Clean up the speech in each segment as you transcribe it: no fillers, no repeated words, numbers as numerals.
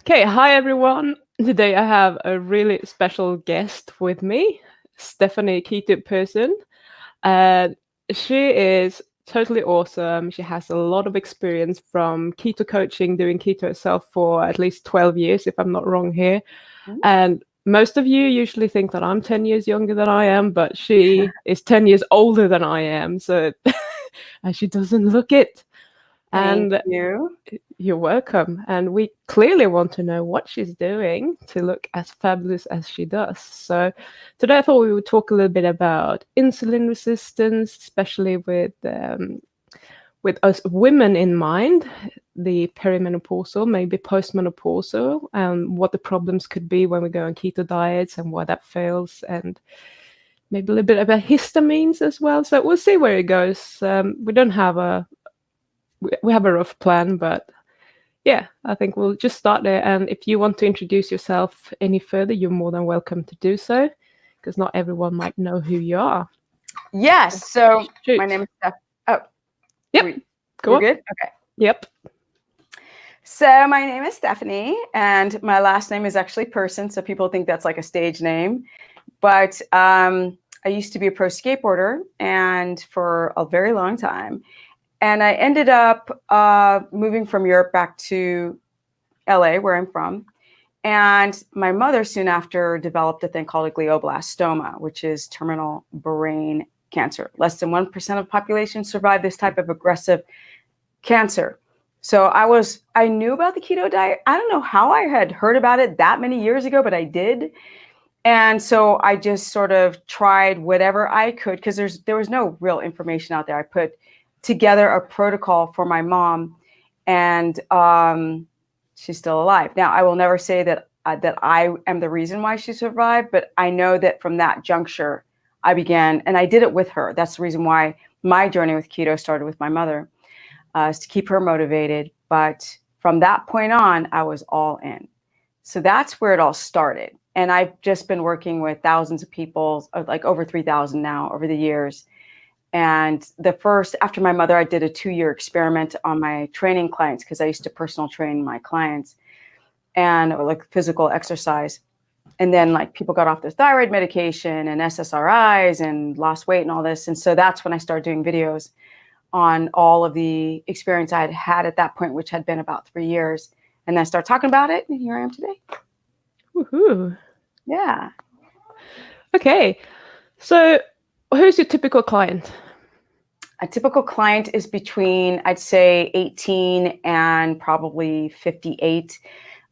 Okay, hi everyone. Today I have a really special guest with me, Stephanie Keto Person. And she is totally awesome. She has a lot of experience from keto coaching, doing keto herself for at least 12 years, if I'm not wrong here. Mhm. And most of you usually think that I'm 10 years younger than I am, but she is 10 years older than I am. So, and she doesn't look it. Thank And you. you're welcome. And we clearly want to know what she's doing to look as fabulous as she does. So today I thought we would talk a little bit about insulin resistance, especially with us women in mind, the perimenopausal, maybe postmenopausal, and what the problems could be when we go on keto diets and why that fails, and maybe a little bit about histamines as well. So we'll see where it goes. We don't have we have a rough plan, but yeah, I think we'll just start there. And if you want to introduce yourself any further, you're more than welcome to do so, because not everyone might know who you are. Yes. So Shoot. my name is Steph. Oh, Yep. Go you're on. good? Okay. Yep. So my name is Stephanie, and my last name is actually Person. So people think that's like a stage name. But I used to be a pro skateboarder and for a very long time. And I ended up moving from Europe back to LA, where I'm from. And my mother soon after developed a thing called a glioblastoma, which is terminal brain cancer. Less than 1% of population survive this type of aggressive cancer. So I knew about the keto diet. I don't know how I had heard about it that many years ago, but I did. And so I just sort of tried whatever I could because there was no real information out there. I put together a protocol for my mom, and she's still alive. Now, I will never say that I am the reason why she survived, but I know that from that juncture, I began, and I did it with her. That's the reason why my journey with keto started with my mother, is to keep her motivated. But from that point on, I was all in. So that's where it all started. And I've just been working with thousands of people, like over 3,000 now over the years. And after my mother, I did a 2-year experiment on my training clients because I used to personal train my clients and like physical exercise. And then like people got off their thyroid medication and SSRIs and lost weight and all this. And so that's when I started doing videos on all of the experience I had had at that point, which had been about 3 years. And then I started talking about it, and here I am today. Woohoo. Yeah. Okay. So who's your typical client? A typical client is between, I'd say, 18 and probably 58.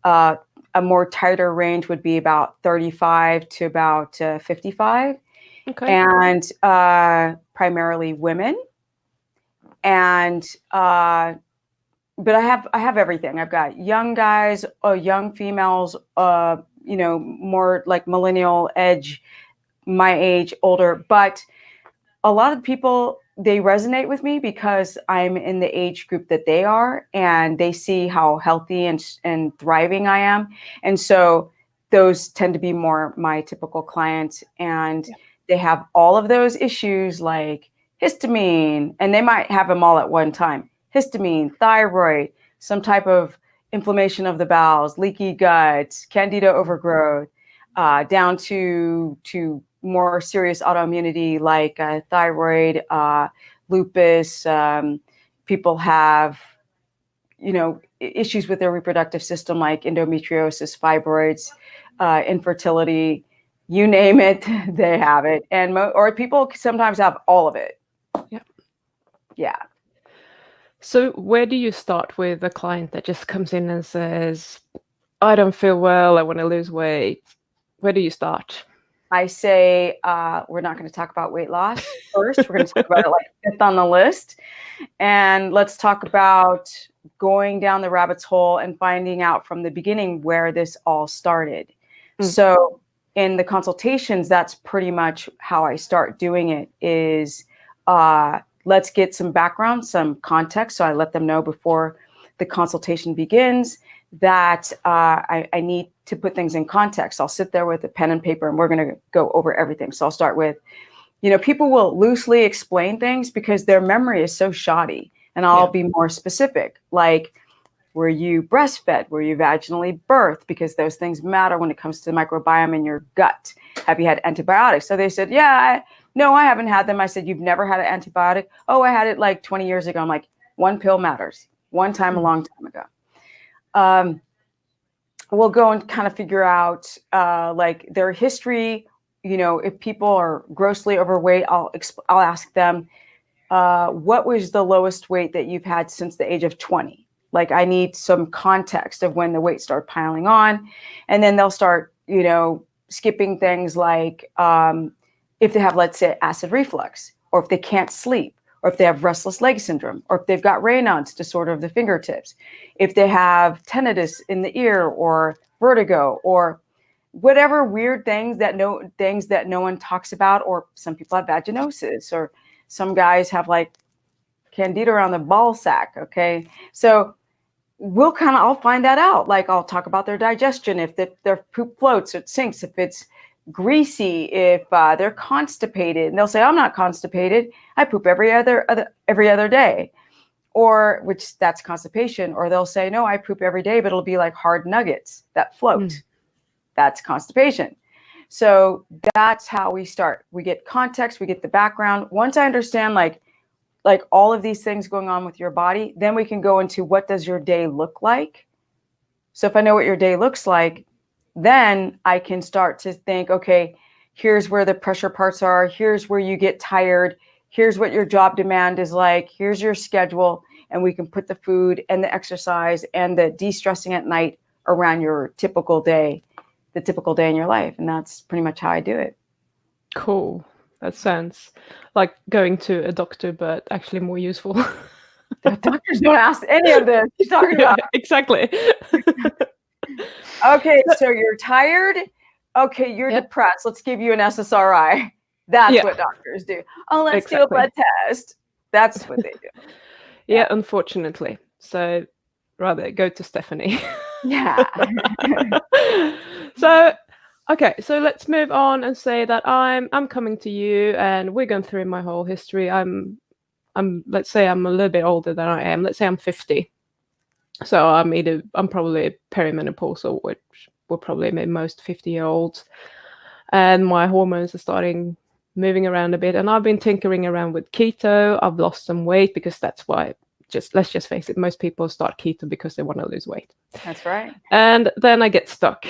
A more tighter range would be about 35 to about 55. Okay. And primarily women. And but I have everything. I've got young guys, young females, more like millennial edge, my age, older. But a lot of people, they resonate with me because I'm in the age group that they are, and they see how healthy and thriving I am. And so those tend to be more my typical clients, and they have all of those issues like histamine, and they might have them all at one time. Histamine, thyroid, some type of inflammation of the bowels, leaky gut, candida overgrowth, down to more serious autoimmunity like thyroid, lupus. People have, issues with their reproductive system like endometriosis, fibroids, infertility, you name it, they have it. And or people sometimes have all of it. Yeah. Yeah. So where do you start with a client that just comes in and says, I don't feel well, I want to lose weight? Where do you start? I say we're not going to talk about weight loss first. We're going to talk about it like fifth on the list. And let's talk about going down the rabbit's hole and finding out from the beginning where this all started. So in the consultations, that's pretty much how I start doing it is let's get some background, some context. So I let them know before the consultation begins that I need to put things in context. I'll sit there with a pen and paper and we're going to go over everything. So I'll start with, people will loosely explain things because their memory is so shoddy, and I'll be more specific. Like Were you breastfed? Were you vaginally birthed? Because those things matter when it comes to the microbiome in your gut. Have you had antibiotics? So they said, no, I haven't had them. I said, you've never had an antibiotic? Oh, I had it like 20 years ago. I'm like, one pill matters. One time, a long time ago. We'll go and kind of figure out like their history. You know, if people are grossly overweight, I'll ask them, what was the lowest weight that you've had since the age of 20? Like, I need some context of when the weight started piling on. And then they'll start, you know, skipping things like if they have, let's say, acid reflux, or if they can't sleep, or if they have restless leg syndrome, or if they've got Raynaud's disorder of the fingertips, if they have tinnitus in the ear, or vertigo, or whatever weird things that no one talks about, or some people have vaginosis, or some guys have like candida around the ball sack. Okay, so I'll find that out. Like, I'll talk about their digestion, if their poop floats, it sinks, if it's greasy, if they're constipated, and they'll say, I'm not constipated, I poop every other day, or which that's constipation. Or they'll say, no, I poop every day, but it'll be like hard nuggets that float. That's constipation. So that's how we start. We get context, we get the background. Once I understand like all of these things going on with your body, then we can go into what does your day look like. So if I know what your day looks like, then I can start to think, okay, here's where the pressure parts are. Here's where you get tired. Here's what your job demand is like. Here's your schedule. And we can put the food and the exercise and the de-stressing at night around your typical day, the typical day in your life. And that's pretty much how I do it. Cool. That sounds like going to a doctor, but actually more useful. The doctors don't ask any of this. You're talking about. Exactly. Okay, so you're tired. Okay, you're depressed. Let's give you an SSRI. That's what doctors do. Oh, let's do a blood test. That's what they do. Yeah, unfortunately. So rather go to Stephanie. Yeah. So, okay, so let's move on and say that I'm coming to you and we're going through my whole history. I'm let's say I'm a little bit older than I am. Let's say I'm 50. So I'm probably perimenopausal, which will probably make most 50-year-olds. And my hormones are starting moving around a bit. And I've been tinkering around with keto. I've lost some weight because that's why, let's just face it, most people start keto because they want to lose weight. That's right. And then I get stuck.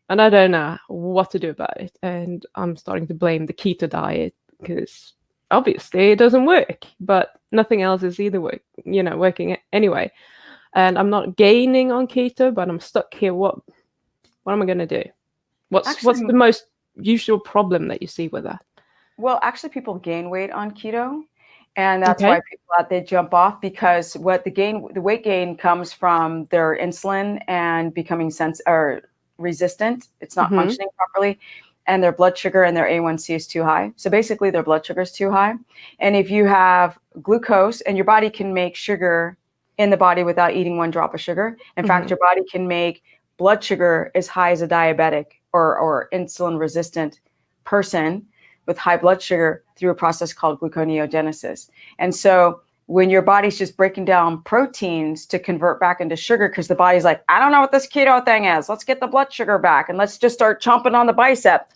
And I don't know what to do about it. And I'm starting to blame the keto diet because obviously it doesn't work. But nothing else is either working anyway. And I'm not gaining on keto, but I'm stuck here. What am I going to do? What's the most usual problem that you see with that? Well, actually, people gain weight on keto. And that's why people out there jump off, because the weight gain comes from their insulin and becoming resistant. It's not functioning properly. And their blood sugar and their A1C is too high. So basically their blood sugar is too high. And if you have glucose, and your body can make sugar in the body without eating one drop of sugar. In fact, your body can make blood sugar as high as a diabetic or insulin resistant person with high blood sugar through a process called gluconeogenesis. And so when your body's just breaking down proteins to convert back into sugar, because the body's like, I don't know what this keto thing is. Let's get the blood sugar back and let's just start chomping on the bicep,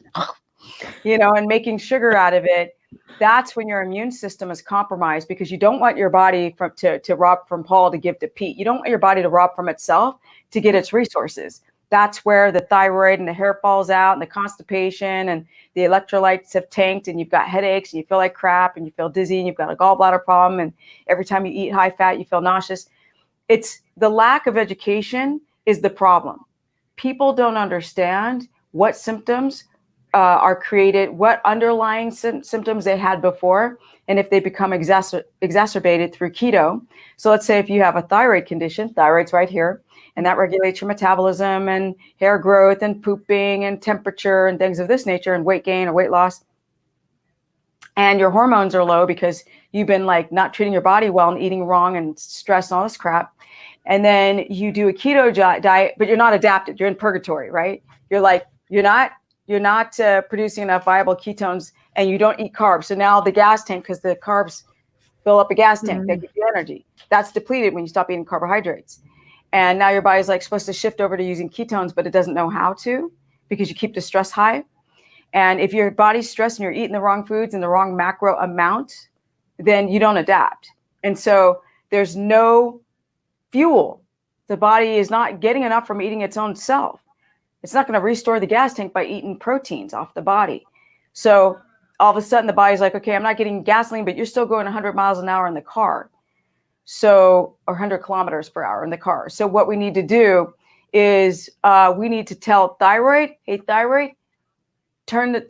and making sugar out of it. That's when your immune system is compromised, because you don't want your body to rob from Paul to give to Pete. You don't want your body to rob from itself to get its resources. That's where the thyroid and the hair falls out and the constipation and the electrolytes have tanked and you've got headaches and you feel like crap and you feel dizzy and you've got a gallbladder problem. And every time you eat high fat, you feel nauseous. It's the lack of education is the problem. People don't understand what symptoms are created, what underlying symptoms they had before, and if they become exacerbated through keto. So let's say if you have a thyroid condition, thyroid's right here, and that regulates your metabolism and hair growth and pooping and temperature and things of this nature and weight gain or weight loss. And your hormones are low because you've been like not treating your body well and eating wrong and stress and all this crap. And then you do a keto diet, but you're not adapted. You're in purgatory, right? You're not producing enough viable ketones, and you don't eat carbs. So now the gas tank, because the carbs fill up a gas tank, they give you energy. That's depleted when you stop eating carbohydrates. And now your body's like supposed to shift over to using ketones, but it doesn't know how to because you keep the stress high. And if your body's stressed and you're eating the wrong foods in the wrong macro amount, then you don't adapt. And so there's no fuel. The body is not getting enough from eating its own self. It's not going to restore the gas tank by eating proteins off the body. So all of a sudden the body's like, okay, I'm not getting gasoline, but you're still going 100 miles an hour in the car. So, or 100 kilometers per hour in the car. So what we need to do is we need to tell thyroid, hey, thyroid,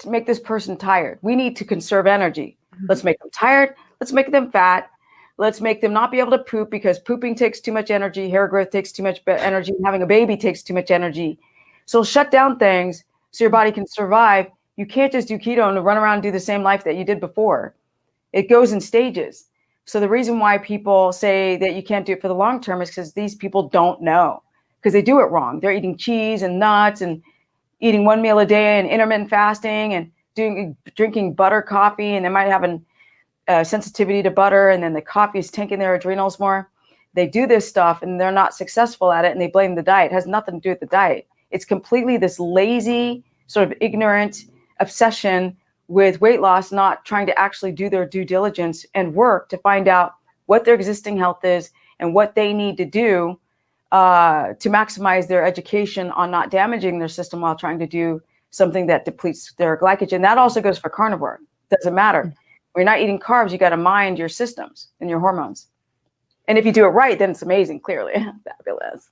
make this person tired. We need to conserve energy. Let's make them tired. Let's make them fat. Let's make them not be able to poop because pooping takes too much energy. Hair growth takes too much energy. And having a baby takes too much energy. So shut down things so your body can survive. You can't just do keto and run around and do the same life that you did before. It goes in stages. So the reason why people say that you can't do it for the long term is because these people don't know, because they do it wrong. They're eating cheese and nuts and eating one meal a day and intermittent fasting and drinking butter coffee, and they might have a sensitivity to butter, and then the coffee is tanking their adrenals more. They do this stuff and they're not successful at it, and they blame the diet. It has nothing to do with the diet. It's completely this lazy, sort of ignorant obsession with weight loss, not trying to actually do their due diligence and work to find out what their existing health is and what they need to do to maximize their education on not damaging their system while trying to do something that depletes their glycogen. That also goes for carnivore. Doesn't matter. When you're not eating carbs, you got to mind your systems and your hormones. And if you do it right, then it's amazing, clearly. Fabulous.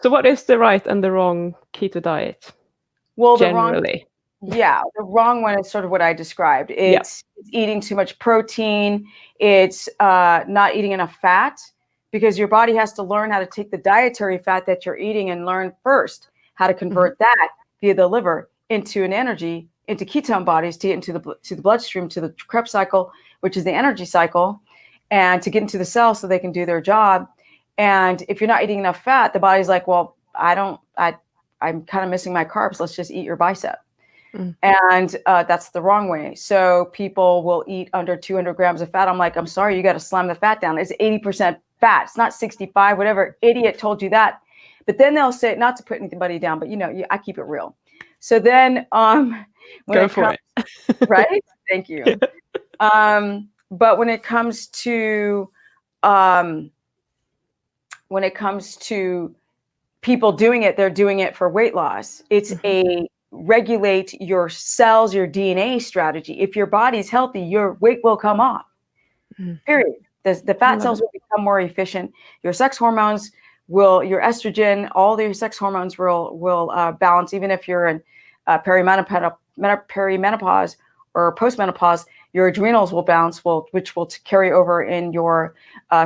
So what is the right and the wrong keto diet? Well, generally. The wrong one is sort of what I described. It's eating too much protein. It's not eating enough fat, because your body has to learn how to take the dietary fat that you're eating and learn first how to convert that via the liver into an energy, into ketone bodies to get into the bloodstream, to the Krebs cycle, which is the energy cycle, and to get into the cell so they can do their job. And if you're not eating enough fat, the body's like, well, I'm kind of missing my carbs. Let's just eat your bicep. And that's the wrong way. So people will eat under 200 grams of fat. I'm like, I'm sorry, you got to slam the fat down. It's 80% fat. It's not 65, whatever idiot told you that. But then they'll say, not to put anybody down, but I keep it real. So then Go for it. Right? Thank you. But when it comes to people doing it, they're doing it for weight loss. It's a regulate your cells, your DNA strategy. If your body's healthy, your weight will come off. Period. The fat cells will become more efficient. Your sex hormones your estrogen, all your sex hormones will balance. Even if you're in perimenopause or postmenopause, your adrenals will balance, which will carry over in your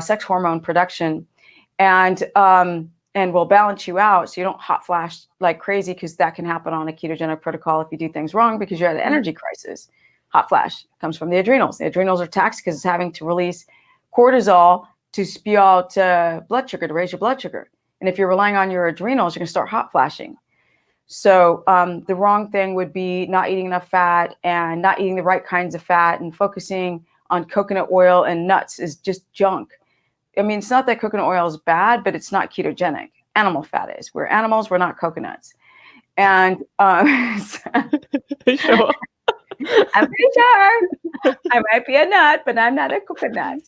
sex hormone production, and will balance you out so you don't hot flash like crazy, because that can happen on a ketogenic protocol if you do things wrong because you're at an energy crisis. Hot flash comes from the adrenals. The adrenals are taxed because it's having to release cortisol to spew out blood sugar, to raise your blood sugar. And if you're relying on your adrenals, you're going to start hot flashing. So the wrong thing would be not eating enough fat and not eating the right kinds of fat, and focusing on coconut oil and nuts is just junk. I mean, it's not that coconut oil is bad, but it's not ketogenic. Animal fat is. We're animals, we're not coconuts. And Sure. I'm pretty sure I might be a nut, but I'm not a coconut.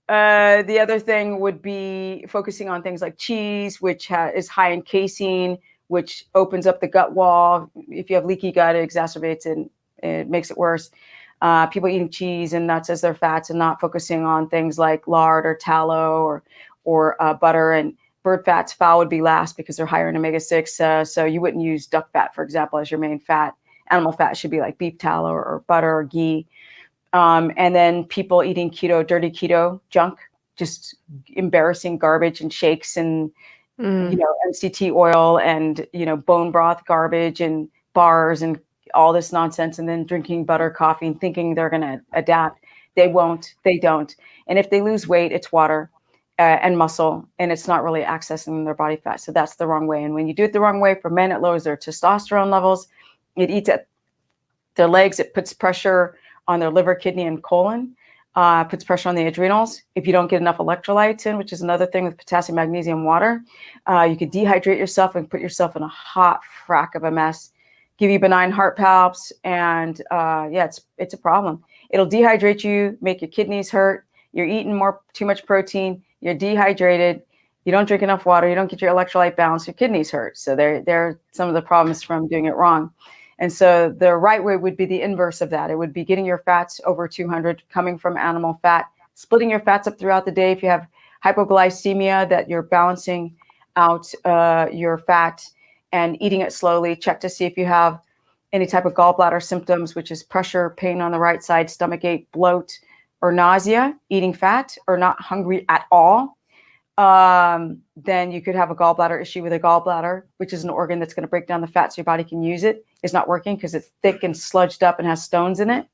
The other thing would be focusing on things like cheese, which is high in casein, which opens up the gut wall. If you have leaky gut, it exacerbates it. It makes it worse. People eating cheese and nuts as their fats and not focusing on things like lard or tallow or butter and bird fats. Fowl would be last because they're higher in omega-6. So you wouldn't use duck fat, for example, as your main fat. Animal fat should be like beef tallow or butter or ghee. And then people eating keto, dirty keto junk, just embarrassing garbage and shakes and, MCT oil and, bone broth garbage and bars and all this nonsense, and then drinking butter coffee and thinking they're going to adapt. They won't. They don't. And if they lose weight, it's water and muscle, and it's not really accessing their body fat. So that's the wrong way. And when you do it the wrong way, for men, it lowers their testosterone levels. It eats at their legs. It puts pressure on their liver, kidney, and colon. puts pressure on the adrenals. If you don't get enough electrolytes in, which is another thing with potassium, magnesium, water, you could dehydrate yourself and put yourself in a hot frack of a mess, give you benign heart palps, and it's a problem. It'll dehydrate you, make your kidneys hurt. You're eating too much protein. You're dehydrated. You don't drink enough water. You don't get your electrolyte balance. Your kidneys hurt. So they're some of the problems from doing it wrong. And so the right way would be the inverse of that. It would be getting your fats over 200 coming from animal fat, splitting your fats up throughout the day. If you have hypoglycemia, that you're balancing out your fat and eating it slowly. Check to see if you have any type of gallbladder symptoms, which is pressure, pain on the right side, stomach ache, bloat, or nausea, eating fat, or not hungry at all. Then you could have a gallbladder issue with a gallbladder, which is an organ that's going to break down the fat so your body can use it. It's not working because it's thick and sludged up and has stones in it.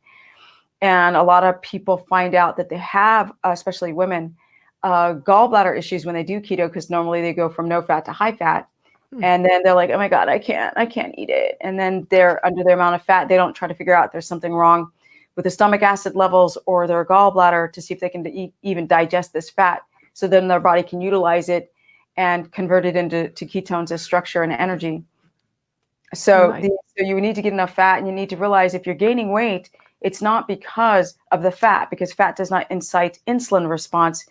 And a lot of people find out that they have, especially women, gallbladder issues when they do keto, because normally they go from no fat to high fat. And then they're like, oh my God, I can't eat it. And then they're under their amount of fat. They don't try to figure out if there's something wrong with the stomach acid levels or their gallbladder to see if they can even digest this fat. So then their body can utilize it and convert it into ketones as structure and energy. So, Nice. So you need to get enough fat, and you need to realize if you're gaining weight, it's not because of the fat, because fat does not incite insulin response.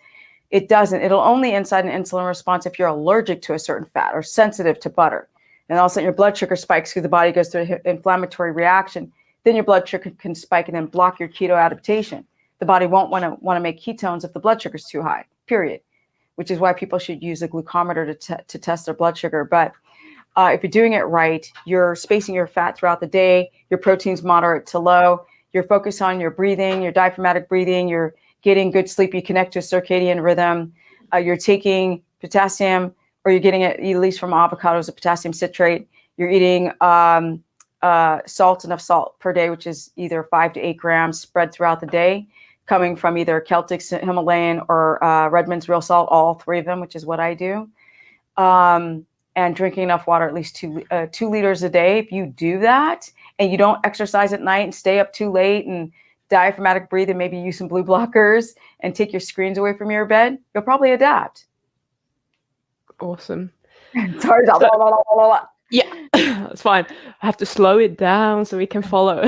It doesn't. It'll only incite an insulin response if you're allergic to a certain fat or sensitive to butter. And all of a sudden your blood sugar spikes because the body goes through an inflammatory reaction. Then your blood sugar can spike and then block your keto adaptation. The body won't want to make ketones if the blood sugar is too high, period, which is why people should use a glucometer to test their blood sugar. But if you're doing it right, you're spacing your fat throughout the day, your protein's moderate to low, you're focused on your breathing, your diaphragmatic breathing, you're getting good sleep, you connect to a circadian rhythm, you're taking potassium, or you're getting it at least from avocados, a potassium citrate, you're eating enough salt per day, which is either 5 to 8 grams spread throughout the day, coming from either Celtic, Himalayan, or Redmond's real salt, all three of them, which is what I do. And drinking enough water, at least 2 liters a day. If you do that and you don't exercise at night and stay up too late and diaphragmatic breathe and maybe use some blue blockers and take your screens away from your bed, you'll probably adapt. Awesome. Sorry. Yeah, that's fine. I have to slow it down so we can follow.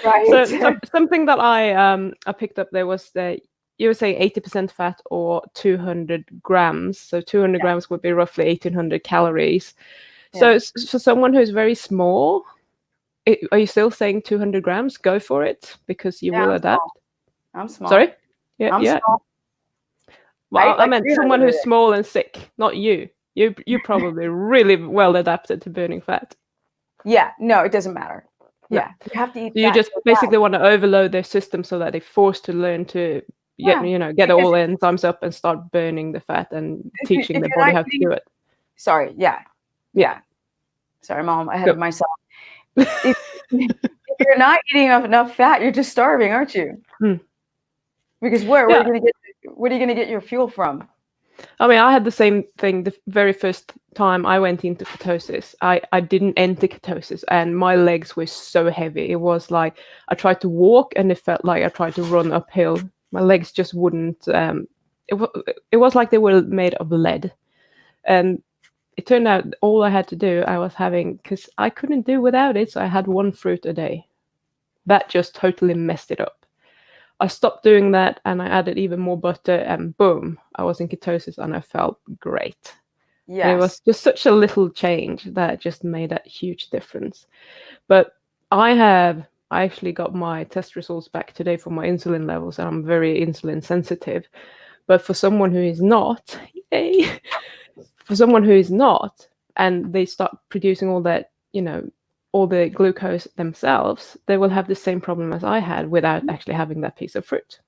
Right. So something that I picked up there was that you were saying 80% fat or 200 grams. So 200 grams would be roughly 1,800 calories. So for someone who's very small, are you still saying 200 grams? Go for it, because you will adapt. I'm small. Sorry? Yeah. I'm small. Well, I meant someone who's small and sick, not you. You're probably really well adapted to burning fat. Yeah. No, it doesn't matter. Yeah. You have to eat fat. You just basically want to overload their system so that they're forced to learn to get all enzymes up and start burning the fat and teaching their body how to do it. Sorry. Yeah. Sorry, Mom. Ahead of myself. If you're not eating enough fat, you're just starving, aren't you? Because where are you going to get your fuel from? I mean, I had the same thing the very first time I went into ketosis. I didn't enter ketosis and my legs were so heavy. It was like I tried to walk and it felt like I tried to run uphill. My legs just wouldn't. It was like they were made of lead. And it turned out all I had to do, I was having, because I couldn't do without it, so I had 1 fruit a day. That just totally messed it up. I stopped doing that and I added even more butter and boom, I was in ketosis and I felt great. Yes. And it was just such a little change that just made that huge difference. But I actually got my test results back today for my insulin levels, and I'm very insulin sensitive. But for someone who is not, and they start producing all that, all the glucose themselves, they will have the same problem as I had without actually having that piece of fruit.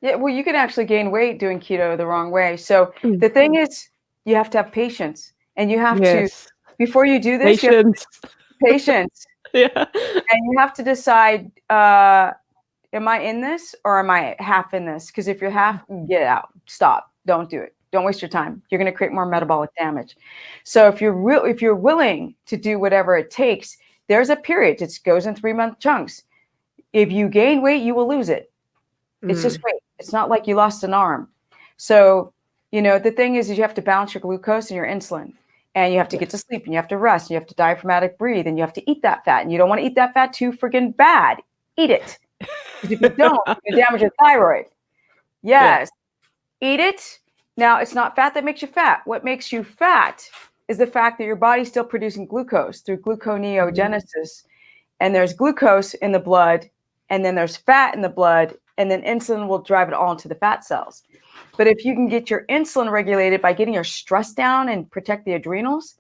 Yeah, well, you can actually gain weight doing keto the wrong way. So the thing is, you have to have patience, and you have to, before you do this, you have to patience. Yeah. And you have to decide, am I in this or am I half in this? Because if you're half, get out, stop, don't do it. Don't waste your time. You're going to create more metabolic damage. So if you're willing to do whatever it takes, there's a period. It goes in 3-month chunks. If you gain weight, you will lose it. It's just weight. It's not like you lost an arm. So, the thing is you have to balance your glucose and your insulin. And you have to get to sleep, and you have to rest, and you have to diaphragmatic breathe, and you have to eat that fat. And you don't want to eat that fat too freaking bad. Eat it. Because if you don't, you damage your thyroid. Yes. Yeah. Eat it. Now, it's not fat that makes you fat. What makes you fat is the fact that your body's still producing glucose through gluconeogenesis. And there's glucose in the blood, and then there's fat in the blood, and then insulin will drive it all into the fat cells. But if you can get your insulin regulated by getting your stress down and protect the adrenals,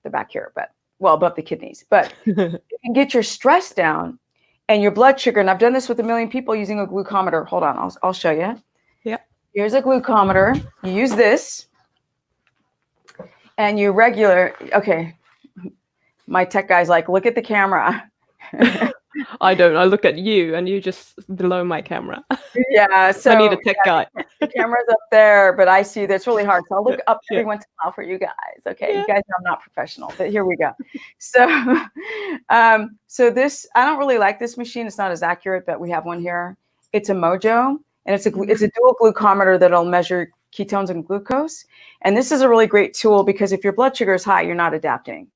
they're back here, above the kidneys. But if you can get your stress down and your blood sugar, and I've done this with 1 million people using a glucometer. Hold on, I'll show you. Yeah. Here's a glucometer. You use this, and you okay. My tech guy's like, look at the camera. I don't. I look at you, and you just below my camera. Yeah, so I need a tech guy. The camera's up there, but I see that's really hard. So I'll look up every once in a while for you guys. Okay, you guys know I'm not professional, but here we go. So, so this, I don't really like this machine. It's not as accurate, but we have one here. It's a Mojo, and it's a dual glucometer that'll measure ketones and glucose. And this is a really great tool because if your blood sugar is high, you're not adapting.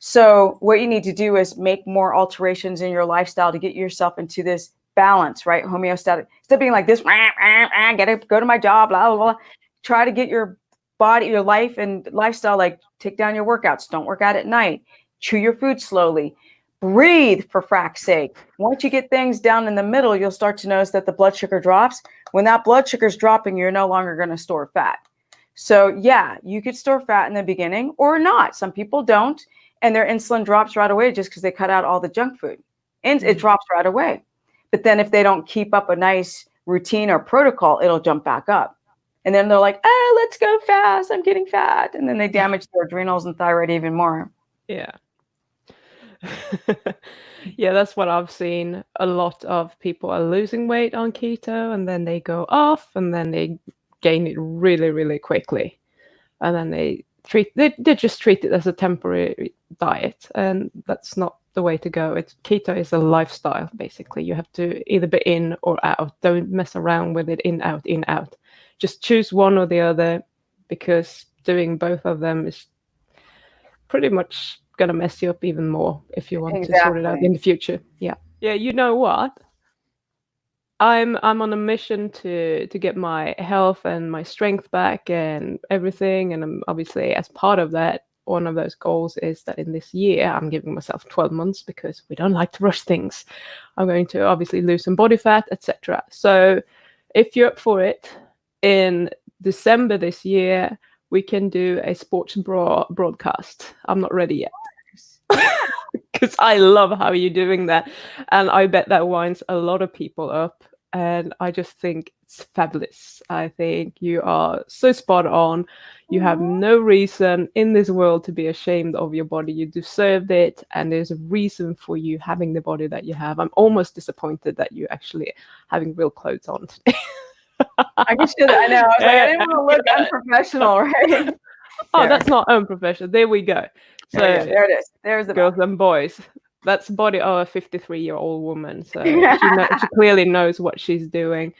So what you need to do is make more alterations in your lifestyle to get yourself into this balance, right? Homeostatic. Instead of being like this, gotta go to my job, blah, blah, blah. Try to get your body, your life and lifestyle, like take down your workouts. Don't work out at night. Chew your food slowly. Breathe, for frack's sake. Once you get things down in the middle, you'll start to notice that the blood sugar drops. When that blood sugar is dropping, you're no longer going to store fat. So yeah, you could store fat in the beginning or not. Some people don't. And their insulin drops right away just because they cut out all the junk food. And it drops right away. But then if they don't keep up a nice routine or protocol, it'll jump back up. And then they're like, oh, let's go fast. I'm getting fat. And then they damage their adrenals and thyroid even more. Yeah. Yeah, that's what I've seen. A lot of people are losing weight on keto, and then they go off, and then they gain it really, really quickly. And then they just treat it as a temporary diet, and that's not the way to go. Keto is a lifestyle, basically. You have to either be in or out. Don't mess around with it in, out. Just choose one or the other, because doing both of them is pretty much going to mess you up even more if you want to sort it out in the future. Yeah. You know what? I'm on a mission to get my health and my strength back and everything. And I'm obviously, as part of that, one of those goals is that in this year, I'm giving myself 12 months because we don't like to rush things. I'm going to obviously lose some body fat, etc. So if you're up for it, in December this year, we can do a sports broadcast. I'm not ready yet. Because I love how you're doing that. And I bet that winds a lot of people up. And I just think it's fabulous. I think you are so spot on. You have no reason in this world to be ashamed of your body. You deserved it. And there's a reason for you having the body that you have. I'm almost disappointed that you're actually having real clothes on today. I know. I was like, I didn't want to look unprofessional, right? Oh, that's not unprofessional. There we go. So there it is. There's the girls and boys. That's the body of a 53-year-old woman. So she clearly knows what she's doing.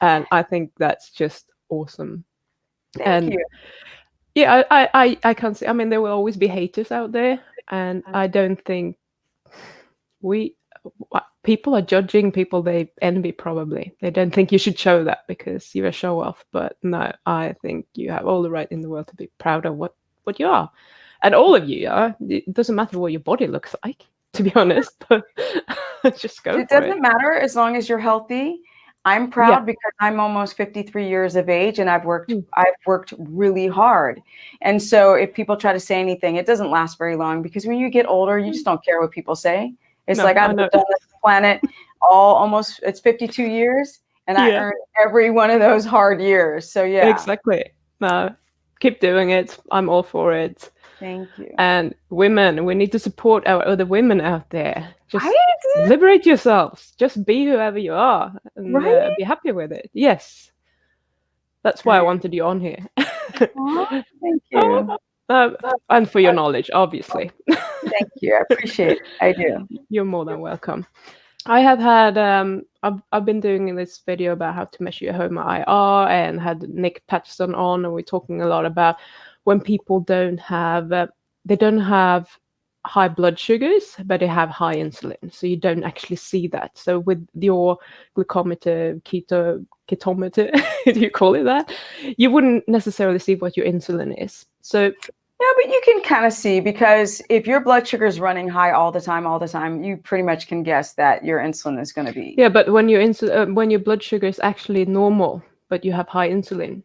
And I think that's just awesome. Thank you. Yeah, I can't see. I mean, there will always be haters out there. And I don't think people are judging people they envy, probably. They don't think you should show that because you're a show off. But no, I think you have all the right in the world to be proud of what you are. And all of you are. It doesn't matter what your body looks like, to be honest, but just go for it. It doesn't matter as long as you're healthy. I'm proud because I'm almost 53 years of age and I've worked really hard. And so if people try to say anything, it doesn't last very long because when you get older, you just don't care what people say. It's like I've lived on this planet it's 52 years and I earned every one of those hard years. So yeah. Exactly. No, keep doing it. I'm all for it. Thank you. And women, we need to support our other women out there. Just liberate yourselves. Just be whoever you are and be happy with it. Yes. That's why I wanted you on here. Oh, thank you. And for your knowledge, obviously. Thank you. I appreciate it. I do. You're more than welcome. I have had I've been doing this video about how to measure your HOMA-IR and had Nick Patterson on, and we're talking a lot about when people don't have they don't have high blood sugars, but they have high insulin, so you don't actually see that. So with your glucometer, ketometer, do you call it that? You wouldn't necessarily see what your insulin is. So Yeah, but you can kind of see, because if your blood sugar is running high all the time, you pretty much can guess that your insulin is going to be. yeah, but when when your blood sugar is actually normal, but you have high insulin,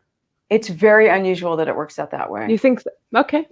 It's very unusual that it works out that way. you think so? Okay.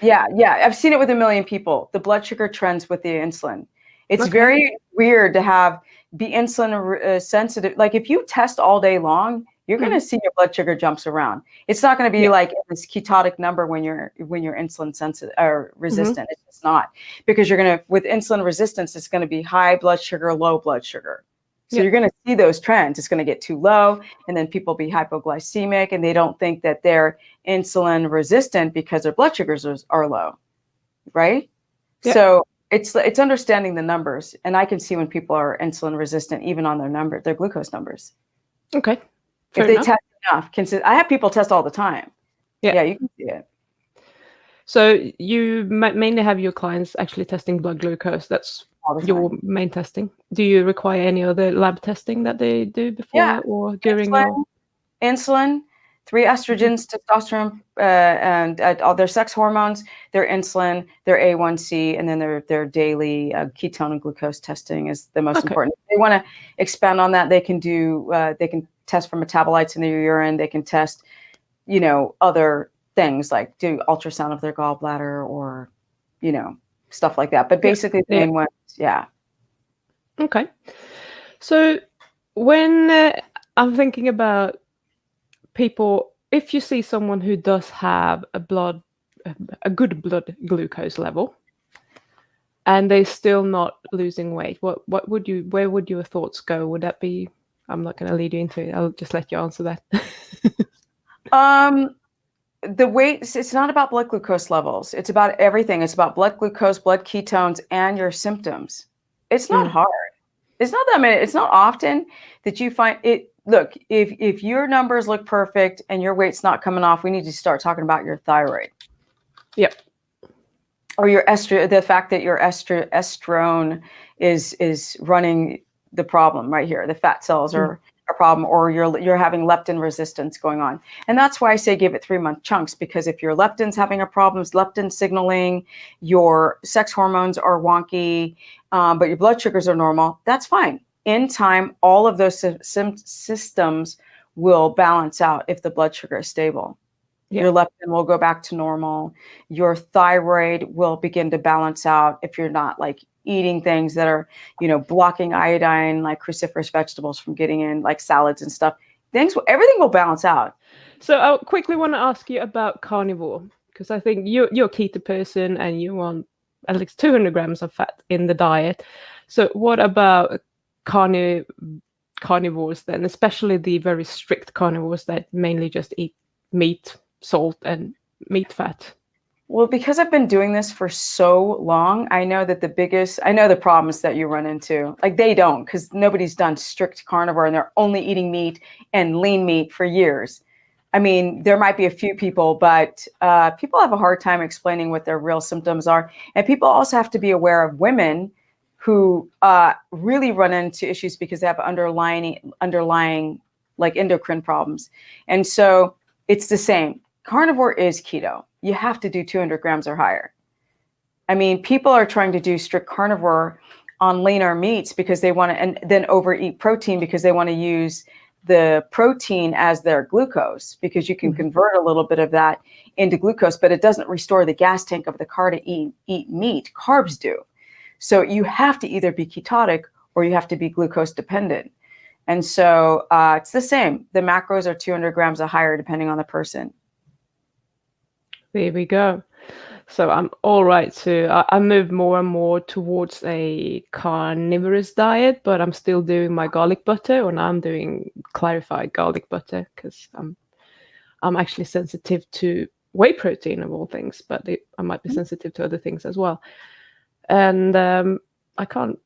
Yeah. I've seen it with a million people. The blood sugar trends with the insulin. It's Okay. very weird to be insulin sensitive. Like if you test all day long, you're going to see your blood sugar jumps around. It's not going to be like this ketotic number when you're insulin sensitive or resistant. It's just not, because you're going to, with insulin resistance, it's going to be high blood sugar, low blood sugar. So you're going to see those trends. It's going to get too low, and then people be hypoglycemic, and they don't think that they're insulin resistant because their blood sugars are low, right? Yeah. So it's understanding the numbers, and I can see when people are insulin resistant even on their glucose numbers. Okay. If they test enough, I have people test all the time. Yeah, you can see it. So you mainly have your clients actually testing blood glucose. That's your main testing. Do you require any other lab testing that they do before or during insulin, 3 estrogens, testosterone, and all their sex hormones, their insulin, their A1C, and then their daily ketone and glucose testing is the most important. If they want to expand on that, they can test for metabolites in their urine. They can test, other things like do ultrasound of their gallbladder or, stuff like that. But basically the main ones, Okay. So when I'm thinking about people, if you see someone who does have a good blood glucose level, and they're still not losing weight, where would your thoughts go? Would that be, I'm not going to lead you into it. I'll just let you answer that. The weight, it's not about blood glucose levels. It's about everything. It's about blood glucose, blood ketones, and your symptoms. It's not hard. It's not that many. It's not often that you find it. Look, if your numbers look perfect and your weight's not coming off, we need to start talking about your thyroid. Yep. Or your the fact that your estrone is running the problem right here. The fat cells are a problem, or you're having leptin resistance going on. And that's why I say give it 3-month chunks, because if your leptin's having a problem, leptin signaling, your sex hormones are wonky, but your blood sugars are normal, that's fine. In time, all of those systems will balance out if the blood sugar is stable. Yeah. Your leptin will go back to normal. Your thyroid will begin to balance out if you're not like eating things that are, blocking iodine, like cruciferous vegetables from getting in, like salads and stuff. Everything will balance out. So I quickly want to ask you about carnivore, because I think you're a keto person and you want at least 200 grams of fat in the diet. So what about carnivores then, especially the very strict carnivores that mainly just eat meat, salt, and meat fat? Well, because I've been doing this for so long, I know that the problems that you run into, like they don't, because nobody's done strict carnivore and they're only eating meat and lean meat for years. I mean, there might be a few people, but people have a hard time explaining what their real symptoms are. And people also have to be aware of women who really run into issues because they have underlying like endocrine problems. And so it's the same. Carnivore is keto. You have to do 200 grams or higher. I mean, people are trying to do strict carnivore on leaner meats because they want to, and then overeat protein because they want to use the protein as their glucose, because you can convert a little bit of that into glucose, but it doesn't restore the gas tank of the car to eat meat. Carbs do. So you have to either be ketotic or you have to be glucose dependent. And so it's the same. The macros are 200 grams or higher depending on the person. There we go. So I'm all right to, I move more and more towards a carnivorous diet, but I'm still doing my garlic butter, and I'm doing clarified garlic butter because I'm actually sensitive to whey protein of all things, but I might be sensitive to other things as well. And I can't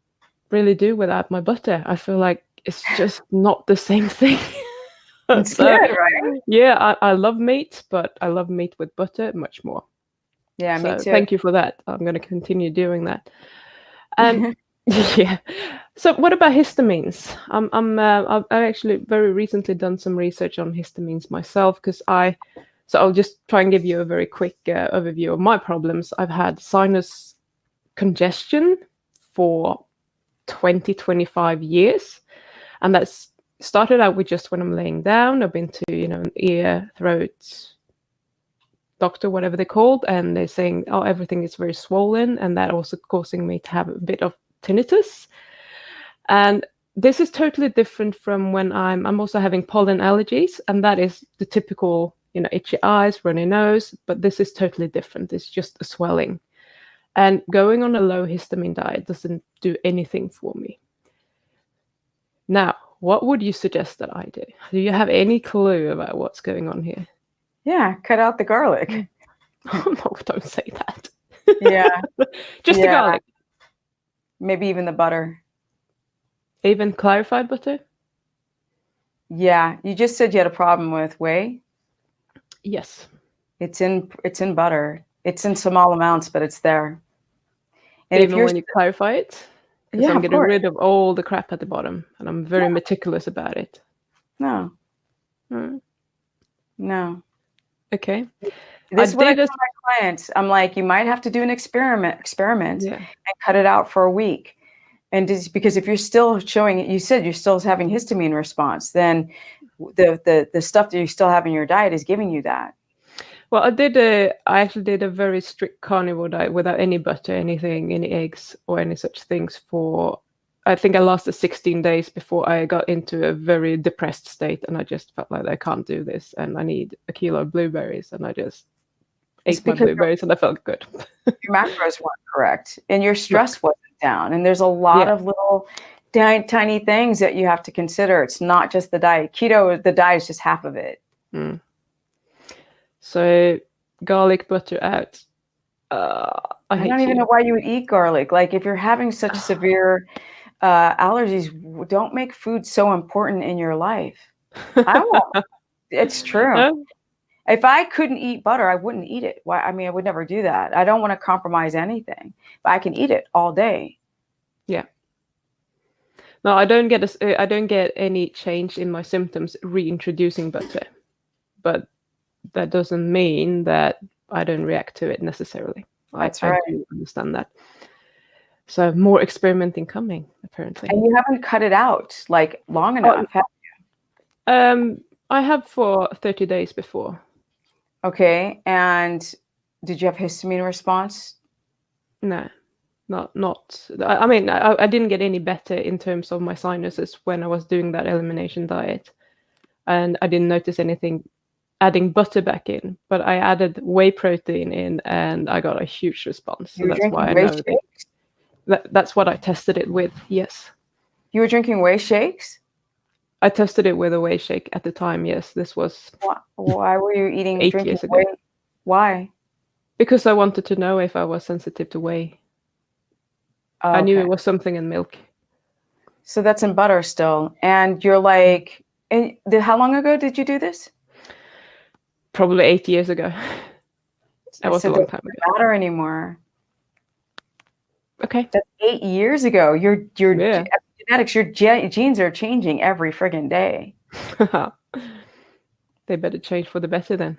really do without my butter. I feel like it's just not the same thing. It's So, good, right? yeah, I love meat, but I love meat with butter much more. Yeah, me So too. thank you for that. I'm going to continue doing that. And yeah. So what about histamines? I've actually very recently done some research on histamines myself so I'll just try and give you a very quick overview of my problems. I've had sinus congestion for 25 years, and that's started out with just when I'm laying down. I've been to, an ear, throat doctor, whatever they're called, and they're saying, oh, everything is very swollen, and that also causing me to have a bit of tinnitus. And this is totally different from when I'm also having pollen allergies, and that is the typical, itchy eyes, runny nose, but this is totally different. It's just a swelling. And going on a low histamine diet doesn't do anything for me. Now, what would you suggest that I do? Do you have any clue about what's going on here? Yeah, cut out the garlic. Oh, no, don't say that. Yeah. Just the garlic. Maybe even the butter. Even clarified butter? Yeah, you just said you had a problem with whey. Yes. It's in butter. It's in small amounts, but it's there. And even when you clarify it? Because I'm getting rid of all the crap at the bottom, and I'm very meticulous about it. No. No. Okay. This is what I tell my clients. I'm like, you might have to do an experiment and cut it out for a week. And just because if you're still showing it, you said you're still having histamine response, then the stuff that you still have in your diet is giving you that. Well, I actually did a very strict carnivore diet without any butter, anything, any eggs or any such things I think I lasted 16 days before I got into a very depressed state, and I just felt like I can't do this and I need a kilo of blueberries, and I just ate my blueberries and I felt good. Your macros weren't correct and your stress wasn't down, and there's a lot of little tiny things that you have to consider. It's not just the diet. The diet is just half of it. So garlic butter out. I don't even know why you would eat garlic. Like, if you're having such severe allergies, don't make food so important in your life. I won't. It's true. If I couldn't eat butter, I wouldn't eat it. Why? I mean, I would never do that. I don't want to compromise anything, but I can eat it all day. Yeah. No, I don't get any change in my symptoms reintroducing butter, but that doesn't mean that I don't react to it necessarily. That's right. I do understand that. So more experimenting coming, apparently. And you haven't cut it out like long enough, have you? I have for 30 days before. Okay. And did you have histamine response? No, not. I mean, I didn't get any better in terms of my sinuses when I was doing that elimination diet, and I didn't notice anything adding butter back in, but I added whey protein in, and I got a huge response. So that's why I know that's what I tested it with. Yes. You were drinking whey shakes? I tested it with a whey shake at the time. Yes, this was. Why were you eating 8 years ago? Whey? Why? Because I wanted to know if I was sensitive to whey. I knew it was something in milk. So that's in butter still, and you're like, how long ago did you do this? Probably 8 years ago. That was a long time ago. It doesn't matter anymore. Okay. That's 8 years ago. Your genetics, your genes are changing every friggin' day. They better change for the better then.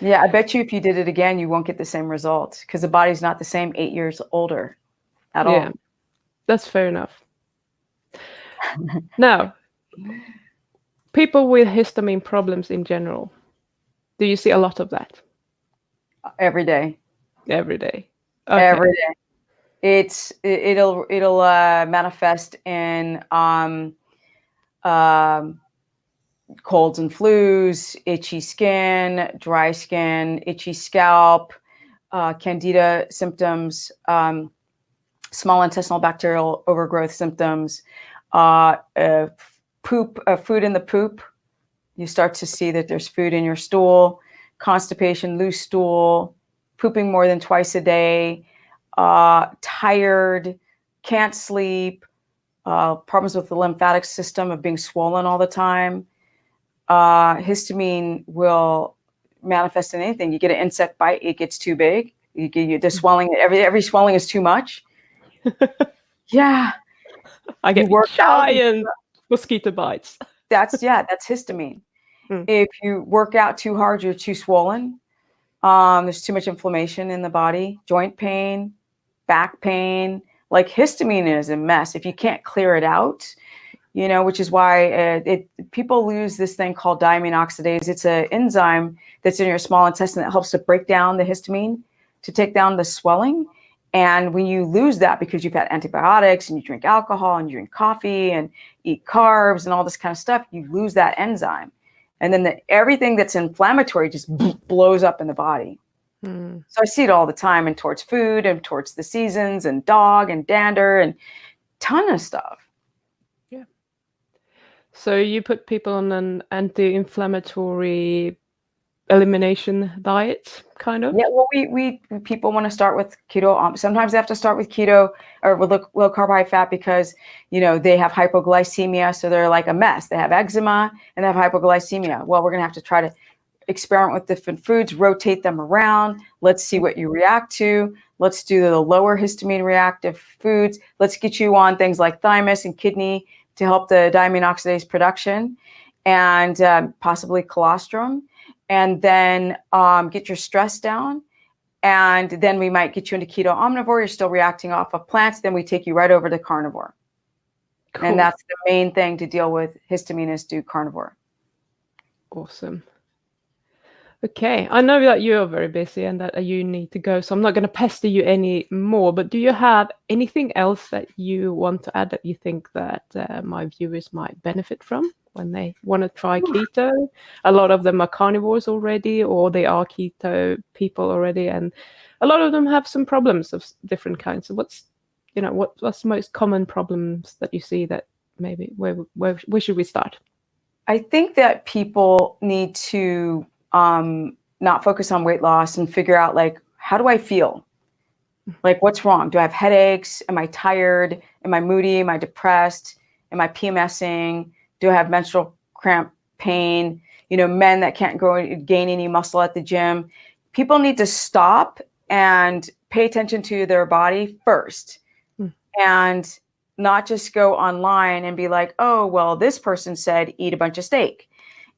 Yeah, I bet you if you did it again, you won't get the same results because the body's not the same 8 years older at all. Yeah, that's fair enough. Now, people with histamine problems in general, do you see a lot of that? Every day. Every day. Okay. Every day. It'll manifest in colds and flus, itchy skin, dry skin, itchy scalp, candida symptoms, small intestinal bacterial overgrowth symptoms, food in the poop. You start to see that there's food in your stool, constipation, loose stool, pooping more than twice a day, tired, can't sleep, problems with the lymphatic system of being swollen all the time. Histamine will manifest in anything. You get an insect bite, it gets too big. You get the swelling. Every swelling is too much. Yeah, I get giant mosquito bites. That's histamine. Mm. If you work out too hard, you're too swollen. There's too much inflammation in the body, joint pain, back pain. Like histamine is a mess if you can't clear it out, you know, which is why people lose this thing called diamine oxidase. It's an enzyme that's in your small intestine that helps to break down the histamine to take down the swelling. And when you lose that because you've had antibiotics and you drink alcohol and you drink coffee and eat carbs and all this kind of stuff, you lose that enzyme. And then everything that's inflammatory just blows up in the body. So I see it all the time, and towards food and towards the seasons and dog and dander and ton of stuff. Yeah. So you put people on an anti-inflammatory elimination diet, kind of? Yeah, well, we people want to start with keto. Sometimes they have to start with keto or with low carb, high fat because, you know, they have hypoglycemia. So they're like a mess. They have eczema and they have hypoglycemia. Well, we're going to have to try to experiment with different foods, rotate them around. Let's see what you react to. Let's do the lower histamine reactive foods. Let's get you on things like thymus and kidney to help the diamine oxidase production, and possibly colostrum. And then get your stress down. And then we might get you into keto omnivore. You're still reacting off of plants. Then we take you right over to carnivore. Cool. And that's the main thing to deal with histamine is do carnivore. Awesome. Okay, I know that you're very busy and that you need to go, so I'm not going to pester you any more, but do you have anything else that you want to add that you think that my viewers might benefit from when they want to try keto? A lot of them are carnivores already, or they are keto people already, and a lot of them have some problems of different kinds. So what's the most common problems that you see that maybe where should we start? I think that people need to not focus on weight loss and figure out, like, how do I feel? Like, what's wrong? Do I have headaches? Am I tired? Am I moody? Am I depressed? Am I PMSing? Do I have menstrual cramp pain? You know, men that can't gain any muscle at the gym. People need to stop and pay attention to their body first, and not just go online and be like, oh, well, this person said eat a bunch of steak.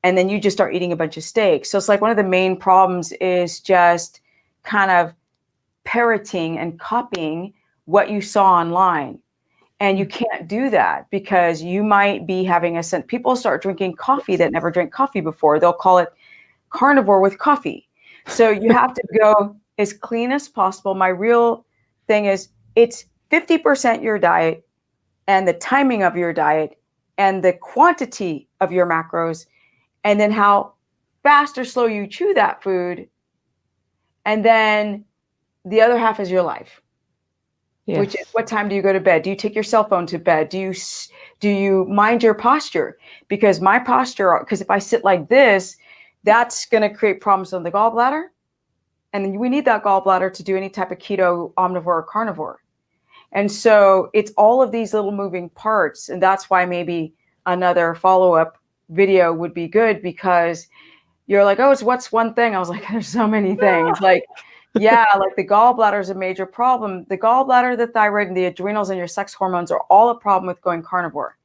And then you just start eating a bunch of steak. So it's like one of the main problems is just kind of parroting and copying what you saw online. And you can't do that because you might be having people start drinking coffee that never drank coffee before. They'll call it carnivore with coffee. So you have to go as clean as possible. My real thing is it's 50% your diet and the timing of your diet and the quantity of your macros, and then how fast or slow you chew that food. And then the other half is your life, yes. Which is what time do you go to bed? Do you take your cell phone to bed? Do you mind your posture? Because my posture, because if I sit like this, that's going to create problems on the gallbladder. And then we need that gallbladder to do any type of keto, omnivore, or carnivore. And so it's all of these little moving parts. And that's why maybe another follow-up video would be good, because you're like, oh, what's one thing? I was like, there's so many things. Like, yeah, like the gallbladder is a major problem. The gallbladder, the thyroid, and the adrenals and your sex hormones are all a problem with going carnivore.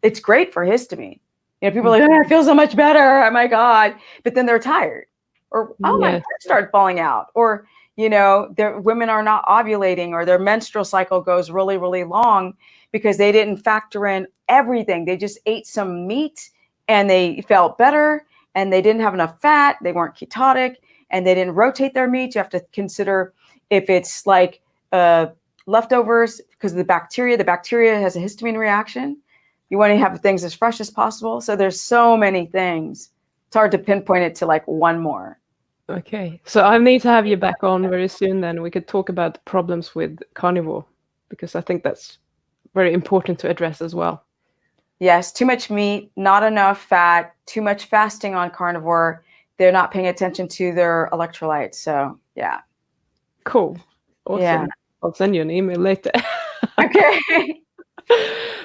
It's great for histamine. You know, people are like, oh, I feel so much better. Oh my God. But then they're tired, or, oh, my hair started falling out, or, you know, women are not ovulating, or their menstrual cycle goes really, really long because they didn't factor in everything. They just ate some meat and they felt better, and they didn't have enough fat. They weren't ketotic, and they didn't rotate their meat. You have to consider if it's like leftovers because of the bacteria. The bacteria has a histamine reaction. You want to have things as fresh as possible. So there's so many things. It's hard to pinpoint it to like one more. Okay, so I need to have you back on very soon. Then we could talk about the problems with carnivore, because I think that's very important to address as well. Yes, too much meat, not enough fat, too much fasting on carnivore. They're not paying attention to their electrolytes. So yeah. Cool. Awesome. Yeah. I'll send you an email later. Okay.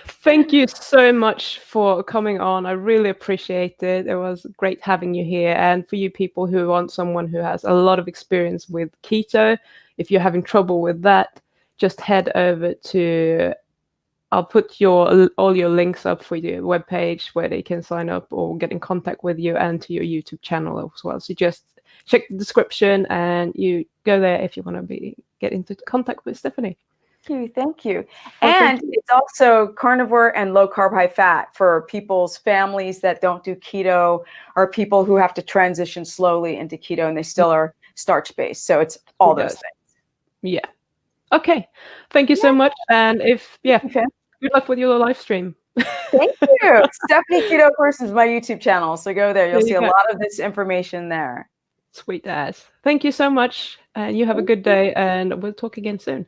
Thank you so much for coming on. I really appreciate it. It was great having you here. And for you people who want someone who has a lot of experience with keto, if you're having trouble with that, just head over to, I'll put all your links up for your webpage where they can sign up or get in contact with you, and to your YouTube channel as well. So just check the description and you go there if you want to get into contact with Stephanie. Thank you. Oh, And thank you. it's also carnivore and low carb, high fat for people's families that don't do keto, or people who have to transition slowly into keto and they still are starch based. So it's all those things. Yeah. Okay. Thank you so much. And Okay. good luck with your live stream. Thank you. Stephanie Keto Person is my YouTube channel. So go there. You'll see a lot of this information there. Sweet as. Thank you so much. And you have a good day, and we'll talk again soon.